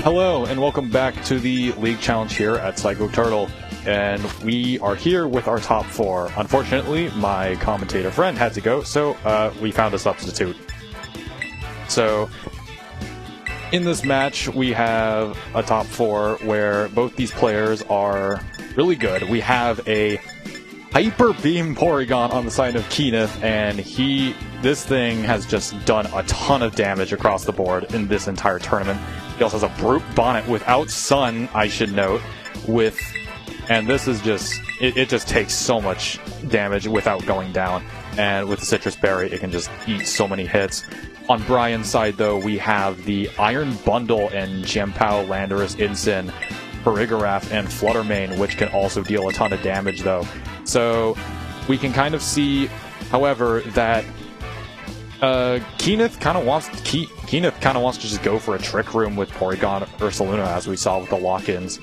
Hello and welcome back to the League Challenge here at Psycho Turtle, and we are here with our top four. Unfortunately, my commentator friend had to go, so we found a substitute. So, in this match, we have a top four where both these players are really good. We have a Hyper Beam Porygon on the side of Kenneth, and this thing has just done a ton of damage across the board in this entire tournament. He also has a Brute Bonnet without Sun, I should note, and this is just, it just takes so much damage without going down, and with the Citrus Berry, it can just eat so many hits. On Brian's side, though, we have the Iron Bundle and Jianpao, Landorus, Incin, Farigiraf, and Fluttermane, which can also deal a ton of damage, though. So, we can kind of see, however, that Kenneth kind of wants to just go for a Trick Room with Porygon Ursaluna, as we saw with the lock-ins.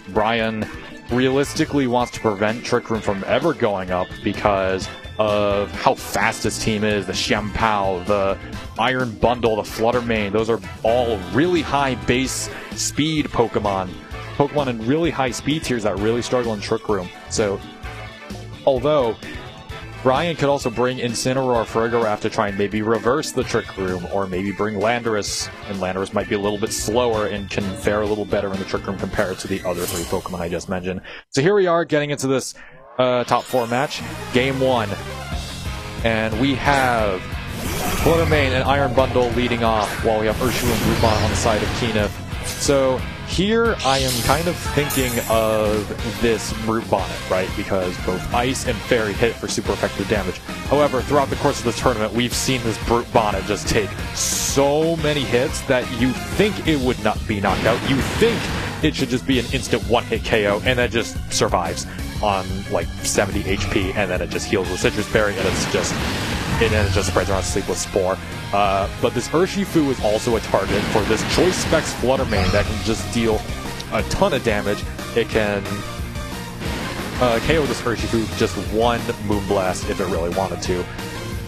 Brian realistically wants to prevent Trick Room from ever going up because of how fast this team is. The Jianpao, the Iron Bundle, the Fluttermane, those are all really high base speed Pokemon in really high speed tiers that really struggle in Trick Room. So, although Brian could also bring Incineroar or Farigiraf to try and maybe reverse the Trick Room, or maybe bring Landorus, and Landorus might be a little bit slower and can fare a little better in the Trick Room compared to the other three Pokemon I just mentioned. So here we are getting into this top four match, Game 1. And we have Fluttermane and Iron Bundle leading off, while we have Urshifu and Brute Bonnet on the side of Kenneth. So here I am kind of thinking of this Brute Bonnet, right? Because both Ice and Fairy hit for super effective damage. However, throughout the course of this tournament, we've seen this Brute Bonnet just take so many hits that you think it would not be knocked out. You think it should just be an instant one-hit KO, and then just survives on like 70 HP, and then it just heals with Citrus Berry, and it just spreads around Sleepless Spore. But this Urshifu is also a target for this Choice Specs Fluttermane that can just deal a ton of damage. It can KO this Urshifu just one Moonblast if it really wanted to.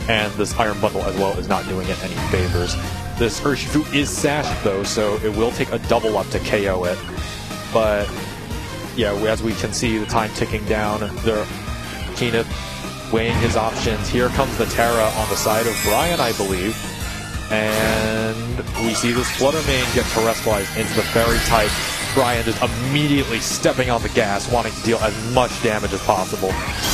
And this Iron Bundle as well is not doing it any favors. This Urshifu is sashed though, so it will take a double up to KO it. But yeah, as we can see, the time ticking down, Kenneth weighing his options. Here comes the Terra on the side of Brian, I believe. And we see this Fluttermane get terrestrialized into the Fairy type. Brian just immediately stepping on the gas, wanting to deal as much damage as possible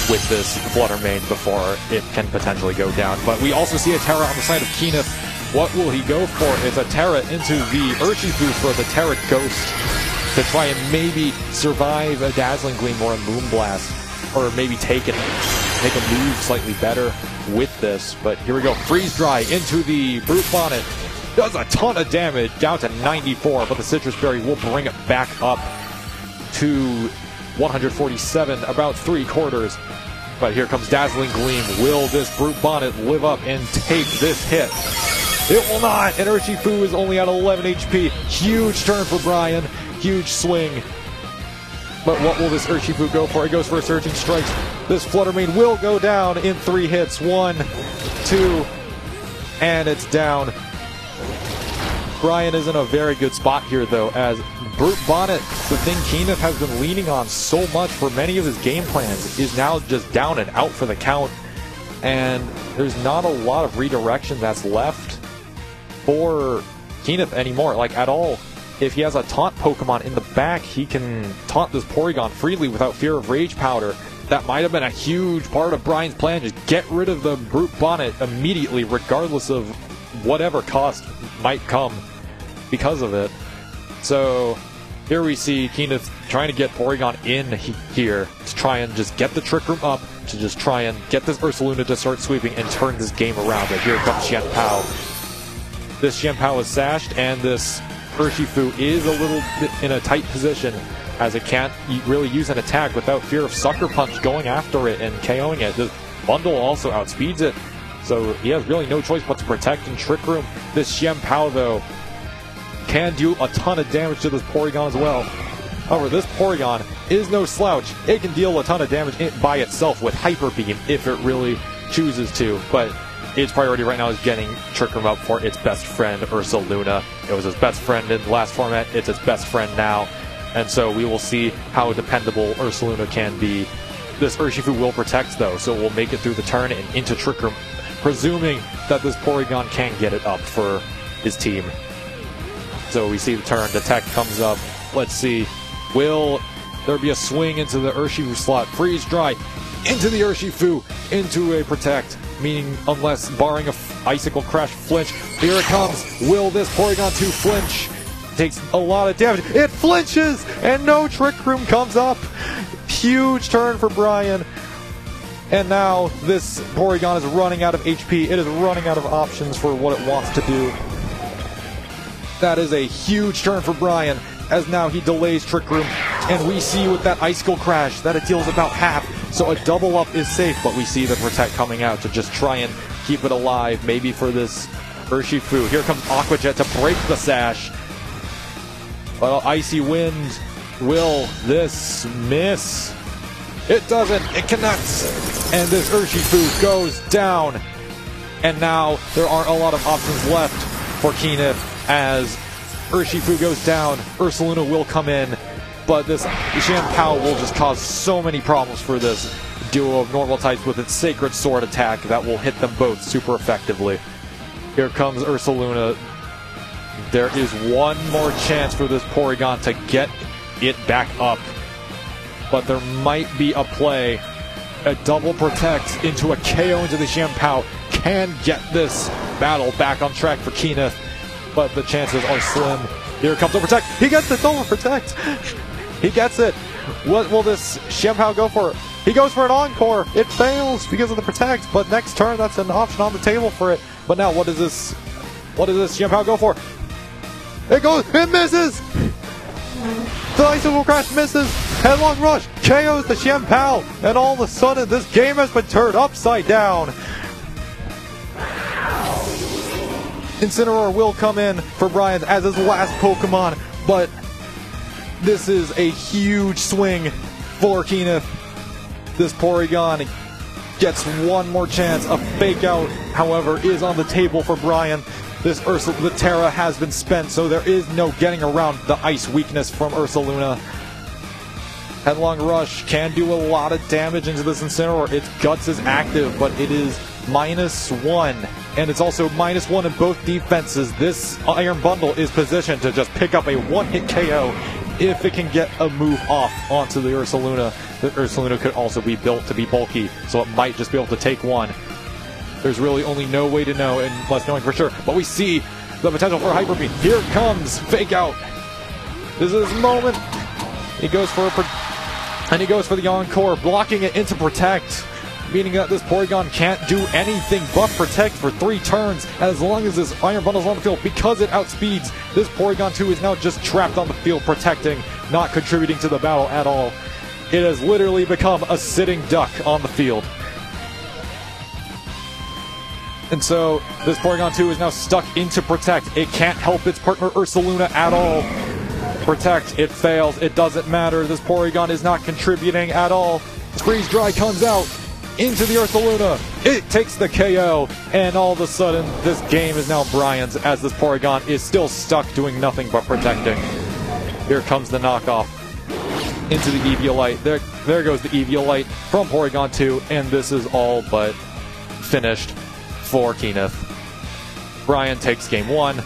with this Fluttermane before it can potentially go down. But we also see a Terra on the side of Kenneth. What will he go for? It's a Terra into the Urshifu for the Terra Ghost to try and maybe survive a Dazzling Gleam or a Moonblast, or maybe take a move slightly better with this. But here we go, Freeze Dry into the Brute Bonnet. Does a ton of damage, down to 94, but the Citrus Berry will bring it back up to 147, about 3/4. But here comes Dazzling Gleam. Will this Brute Bonnet live up and take this hit? It will not, and Urshifu is only at 11 HP. Huge turn for Brian, huge swing. But what will this Urshifu go for? It goes for a Surging Strike. This Fluttermane will go down in 3 hits. 1, 2, and it's down. Brian is in a very good spot here, though, as Brute Bonnet, the thing Kenneth has been leaning on so much for many of his game plans, is now just down and out for the count. And there's not a lot of redirection that's left for Kenneth anymore, like at all. If he has a taunt Pokemon in the back, he can taunt this Porygon freely without fear of Rage Powder. That might have been a huge part of Brian's plan, just get rid of the Brute Bonnet immediately, regardless of whatever cost might come because of it. So here we see Kenneth trying to get Porygon in here to try and just get the Trick Room up, to just try and get this Ursaluna to start sweeping and turn this game around. But here comes Jianpao. This Jianpao is sashed, and this Urshifu is a little bit in a tight position, as it can't really use an attack without fear of Sucker Punch going after it and KOing it. The Bundle also outspeeds it, so he has really no choice but to protect and Trick Room. This Jianpao, though, can do a ton of damage to this Porygon as well. However, this Porygon is no slouch. It can deal a ton of damage by itself with Hyper Beam if it really chooses to, but its priority right now is getting Trick Room up for its best friend, Ursaluna. It was his best friend in the last format. It's its best friend now. And so we will see how dependable Ursaluna can be. This Urshifu will protect, though, so it will make it through the turn and into Trick Room, presuming that this Porygon can get it up for his team. So we see the turn, the tech comes up. Let's see, will there be a swing into the Urshifu slot? Freeze Dry into the Urshifu, into a protect, meaning unless barring a Icicle Crash flinch. Here it comes. Will this Porygon 2 flinch? Takes a lot of damage. It flinches, and no Trick Room comes up. Huge turn for Brian. And now this Porygon is running out of HP. It is running out of options for what it wants to do. That is a huge turn for Brian, as now he delays Trick Room. And we see with that Icicle Crash that it deals about half. So a double up is safe, but we see the Protect coming out to just try and keep it alive, maybe for this Urshifu. Here comes Aqua Jet to break the sash. Well, Icy Wind, will this miss? It doesn't, it connects, and this Urshifu goes down. And now there aren't a lot of options left for Kenneth as Urshifu goes down. Ursaluna will come in, but this Shampao will just cause so many problems for this duo of normal types with its Sacred Sword attack that will hit them both super effectively. Here comes Ursaluna. There is one more chance for this Porygon to get it back up, but there might be a play. A double protect into a KO into the Shampao can get this battle back on track for Kenneth, but the chances are slim. Here comes the protect. He gets the double protect. He gets it. What will this Shampao go for? He goes for an encore. It fails because of the protect, but next turn that's an option on the table for it. But now what does this Shampao go for? It misses! The Icicle Crash misses! Headlong Rush KOs the Shampao! And all of a sudden this game has been turned upside down! Incineroar will come in for Brian as his last Pokemon, but this is a huge swing for Kenneth. This Porygon gets one more chance. A Fake Out, however, is on the table for Brian. The Terra has been spent, so there is no getting around the ice weakness from Ursaluna. Headlong Rush can do a lot of damage into this Incineroar. Its Guts is active, but it is -1, and it's also -1 in both defenses. This Iron Bundle is positioned to just pick up a one-hit KO if it can get a move off onto the Ursaluna. The Ursaluna could also be built to be bulky, so it might just be able to take one. There's really only no way to know unless knowing for sure. But we see the potential for Hyper Beam. Here it comes. Fake Out. This is his moment. He goes for the Encore, blocking it into Protect, meaning that this Porygon can't do anything but Protect for 3 turns as long as this Iron Bundle's on the field. Because it outspeeds, this Porygon 2 is now just trapped on the field, protecting, not contributing to the battle at all. It has literally become a sitting duck on the field. And so this Porygon 2 is now stuck into Protect. It can't help its partner Ursaluna at all. Protect, it fails, it doesn't matter. This Porygon is not contributing at all. Freeze Dry comes out into the Ursaluna. It takes the KO, and all of a sudden, this game is now Brian's as this Porygon is still stuck doing nothing but protecting. Here comes the knockoff into the Eviolite. There goes the Eviolite from Porygon 2, and this is all but finished for Kenneth. Brian takes game 1.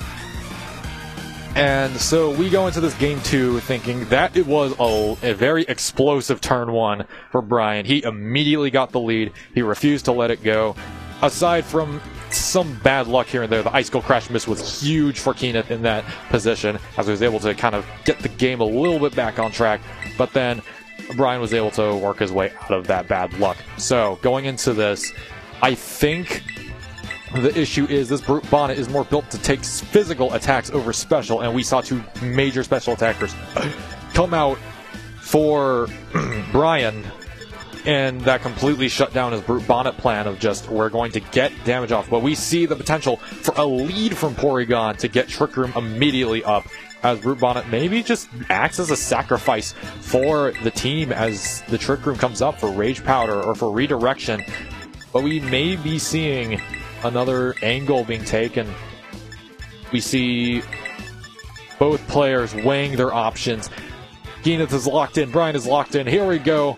And so we go into this game 2 thinking that it was a very explosive turn 1 for Brian. He immediately got the lead. He refused to let it go. Aside from some bad luck here and there, the Icicle Crash miss was huge for Kenneth in that position, as he was able to kind of get the game a little bit back on track. But then Brian was able to work his way out of that bad luck. So going into this, I think the issue is this Brute Bonnet is more built to take physical attacks over special, and we saw 2 major special attackers come out for Brian, and that completely shut down his Brute Bonnet plan of just, we're going to get damage off. But we see the potential for a lead from Porygon to get Trick Room immediately up, as Brute Bonnet maybe just acts as a sacrifice for the team as the Trick Room comes up for Rage Powder or for Redirection. But we may be seeing another angle being taken. We see both players weighing their options. Kenneth is locked in, Brian is locked in. Here we go.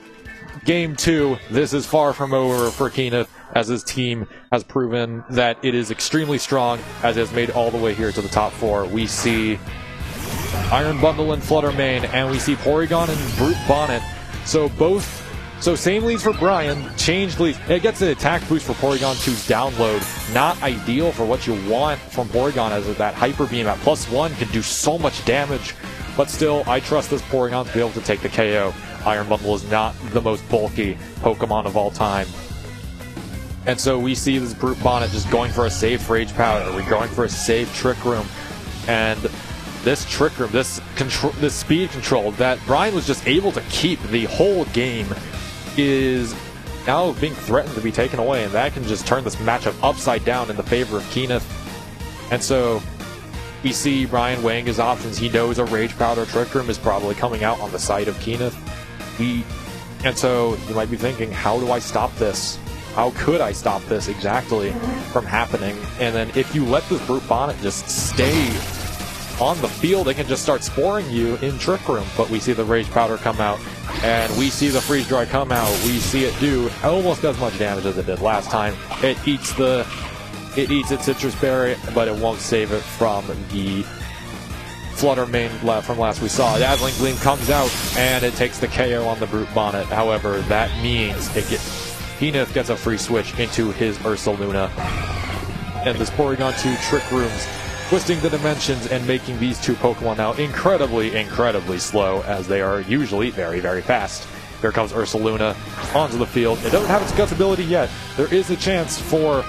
Game 2. This is far from over for Kenneth, as his team has proven that it is extremely strong, as it has made all the way here to the top 4. We see Iron Bundle and Fluttermane, and we see Porygon and Brute Bonnet. So same leads for Brian, changed leads. It gets an attack boost for Porygon 2's download. Not ideal for what you want from Porygon, as that Hyper Beam at +1 can do so much damage. But still, I trust this Porygon to be able to take the KO. Iron Bundle is not the most bulky Pokemon of all time. And so we see this Brute Bonnet just going for a safe Rage Powder. We're going for a safe Trick Room. And this Trick Room, this speed control that Brian was just able to keep the whole game is now being threatened to be taken away. And that can just turn this matchup upside down in the favor of Kenneth. And so we see Brian weighing his options. He knows a Rage Powder Trick Room is probably coming out on the side of Kenneth. And so you might be thinking, how do I stop this? How could I stop this exactly from happening? And then if you let this Brute Bonnet just stay on the field, it can just start sporing you in Trick Room. But we see the Rage Powder come out, and we see the Freeze Dry come out. We see it do almost as much damage as it did last time. It eats its Citrus Berry, but it won't save it from the Fluttermane from last we saw. Dazzling Gleam comes out, and it takes the KO on the Brute Bonnet. However, that means Kenneth gets a free switch into his Ursaluna. And this Porygon 2 Trick Rooms, twisting the dimensions and making these two Pokemon now incredibly, incredibly slow, as they are usually very, very fast. Here comes Ursaluna onto the field. It doesn't have its Guts ability yet. There is a chance for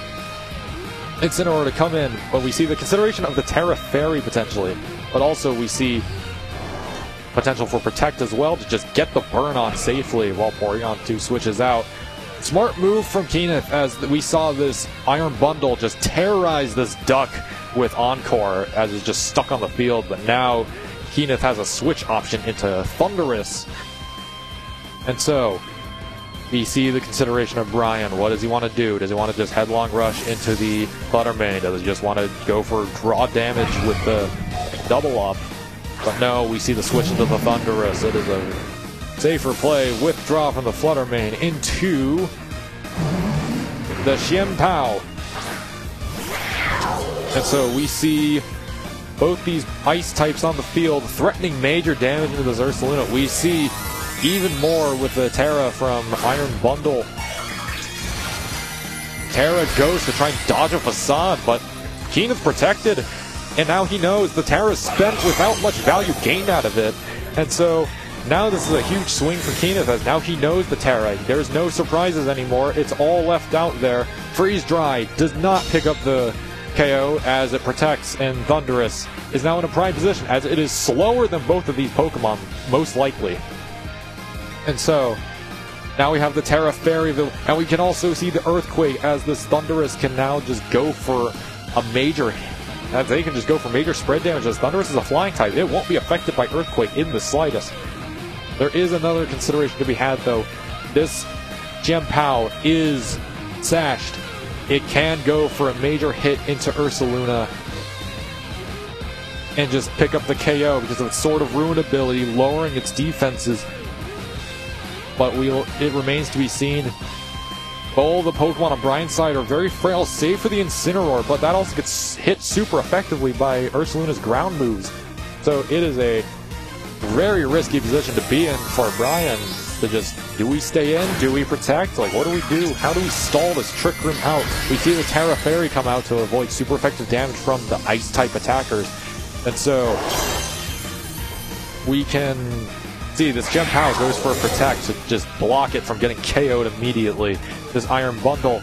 Incineroar to come in, but we see the consideration of the Terra Fairy potentially. But also we see potential for Protect as well to just get the burn on safely while Porygon 2 switches out. Smart move from Kenneth, as we saw this Iron Bundle just terrorize this Duck with Encore as it's just stuck on the field. But now Kenneth has a switch option into Thundurus. And so we see the consideration of Brian. What does he want to do? Does he want to just headlong rush into the Fluttermane? Does he just want to go for draw damage with the double up? But no, we see the switch into the Thundurus. It is a safer play. Withdraw from the Fluttermane into the Xianpao. And so we see both these ice types on the field threatening major damage into this Ursaluna. We see even more with the Terra from Iron Bundle. Terra goes to try and dodge a Facade, but Kenneth protected, and now he knows the Terra is spent without much value gained out of it. And so now this is a huge swing for Kenneth, as now he knows the Terra. There's no surprises anymore. It's all left out there. Freeze Dry does not pick up the KO as it protects, and Thundurus is now in a prime position, as it is slower than both of these Pokemon, most likely. And so now we have the Terra Fairy, and we can also see the Earthquake, as this Thundurus can now just go for a major, as they can just go for major spread damage, as Thundurus is a flying type. It won't be affected by Earthquake in the slightest. There is another consideration to be had, though. This Xianpao is sashed. It can go for a major hit into Ursaluna and just pick up the KO because of its Sword of Ruin ability, lowering its defenses. But it remains to be seen. All the Pokemon on Brian's side are very frail, save for the Incineroar, but that also gets hit super effectively by Ursaluna's ground moves. So it is a very risky position to be in for Brian to just, do we stay in? Do we protect? Like, what do we do? How do we stall this Trick Room out? We see the Terra Fairy come out to avoid super effective damage from the Ice-type attackers. And so we can see this Xianpao goes for a Protect to just block it from getting KO'd immediately. This Iron Bundle.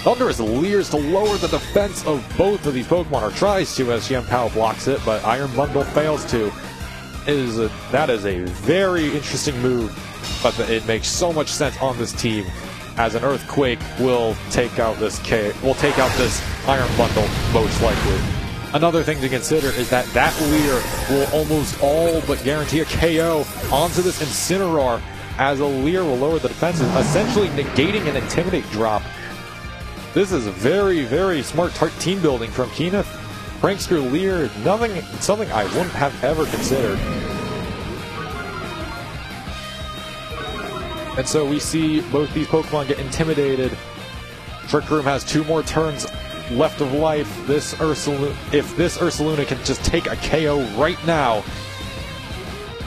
Thundurus leers to lower the defense of both of these Pokemon, or tries to, as Xianpao blocks it, but Iron Bundle fails to. That is a very interesting move, but it makes so much sense on this team, as an Earthquake will take out this Iron Bundle most likely. Another thing to consider is that Leer will almost all but guarantee a KO onto this Incineroar, as a Leer will lower the defenses, essentially negating an Intimidate drop. This is very, very smart team building from Kenneth. Prankster Lear, something I wouldn't have ever considered. And so we see both these Pokemon get intimidated. Trick Room has 2 more turns left of life. If this Ursaluna can just take a KO right now,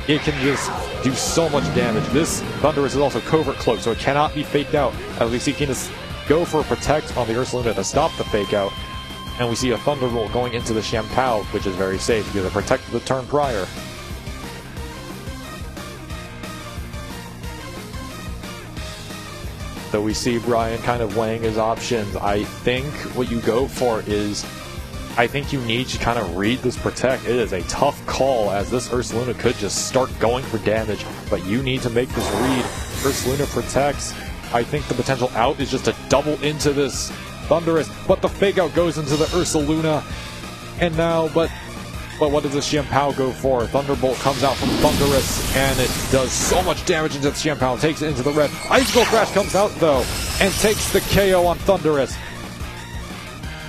it can just do so much damage. This Thundurus is also Covert Cloak, so it cannot be faked out. As we see Kenneth go for a Protect on the Ursaluna to stop the fake out. And we see a Thunderbolt going into the Shampao, which is very safe because it protected the turn prior. So we see Brian kind of weighing his options. I think what you go for is, I think you need to kind of read this Protect. It is a tough call, as this Ursaluna could just start going for damage, but you need to make this read. Ursaluna protects. I think the potential out is just to double into this Thundurus, but the fake out goes into the Ursaluna. And now, but what does the Shampao go for? Thunderbolt comes out from Thundurus, and it does so much damage into the Shampao, takes it into the red. Icicle Crash comes out, though, and takes the KO on Thundurus.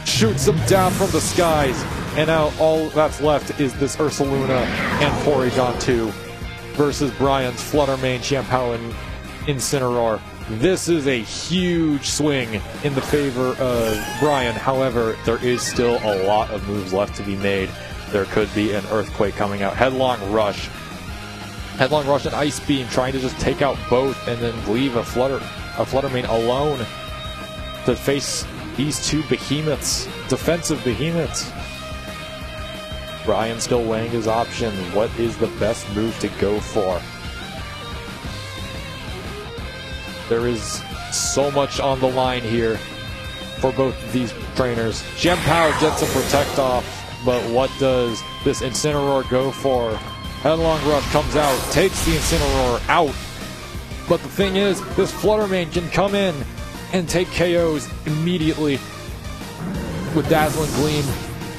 Shoots him down from the skies, and now all that's left is this Ursaluna and Porygon 2 versus Brian's Fluttermane, Shampao, and Incineroar. This is a huge swing in the favor of Brian. However, there is still a lot of moves left to be made. There could be an Earthquake coming out. Headlong Rush and Ice Beam, trying to just take out both and then leave a Fluttermane alone to face these 2 behemoths, defensive behemoths. Brian still weighing his options. What is the best move to go for? There is so much on the line here for both of these trainers. Shampao gets a Protect off, but what does this Incineroar go for? Headlong Rush comes out, takes the Incineroar out. But the thing is, this Fluttermane can come in and take KOs immediately with Dazzling Gleam,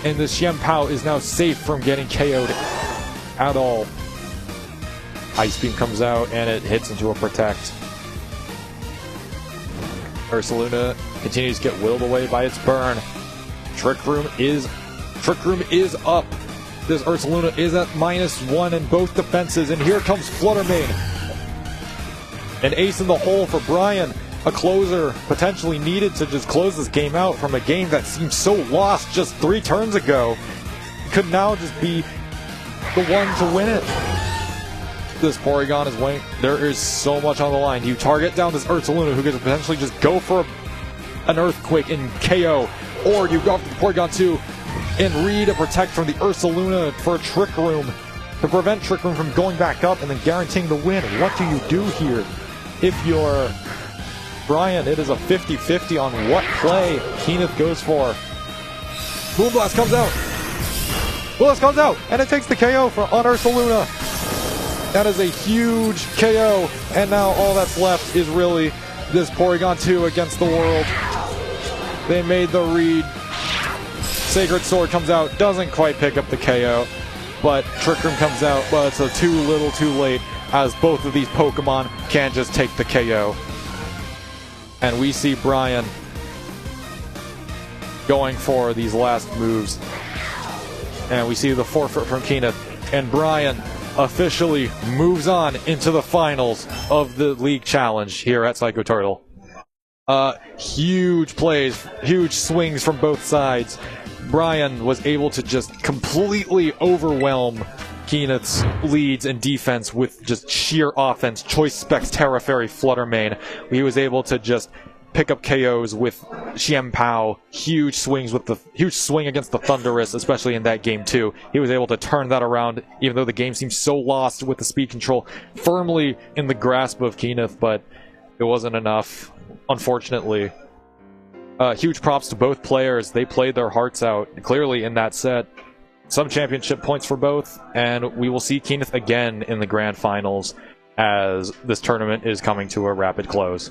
and this Shampao is now safe from getting KO'd at all. Ice Beam comes out, and it hits into a Protect. Ursaluna continues to get willed away by its burn. Trick Room is up. This Ursaluna is at -1 in both defenses, and here comes Fluttermane. An ace in the hole for Brian. A closer potentially needed to just close this game out from a game that seemed so lost just 3 turns ago. Could now just be the one to win it. This Porygon is winning. There is so much on the line. You target down this Ursaluna, who could potentially just go for an Earthquake and KO, or you go for the Porygon 2 and read a Protect from the Ursaluna for a Trick Room to prevent Trick Room from going back up and then guaranteeing the win. What do you do here? If you're Brian, it is a 50-50 on what play Kenneth goes for. Moonblast comes out. Moonblast comes out, and it takes the KO on Ursaluna. That is a huge KO, and now all that's left is really this Porygon 2 against the world. They made the read. Sacred Sword comes out, doesn't quite pick up the KO, but Trick Room comes out, but it's a too little too late, as both of these Pokemon can just take the KO. And we see Brian going for these last moves. And we see the forfeit from Kenneth, and Brian officially moves on into the finals of the League Challenge here at Psycho Turtle. Huge plays, huge swings from both sides. Brian was able to just completely overwhelm Kenneth's leads and defense with just sheer offense. Choice Specs, Terra Fairy, Fluttermane. He was able to just pick up KOs with Shampao. Huge swing against the Thundurus, especially in that game too. He was able to turn that around, even though the game seemed so lost with the speed control firmly in the grasp of Kenneth, but it wasn't enough, unfortunately. Huge props to both players. They played their hearts out clearly in that set. Some championship points for both, and we will see Kenneth again in the grand finals as this tournament is coming to a rapid close.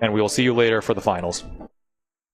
And we will see you later for the finals.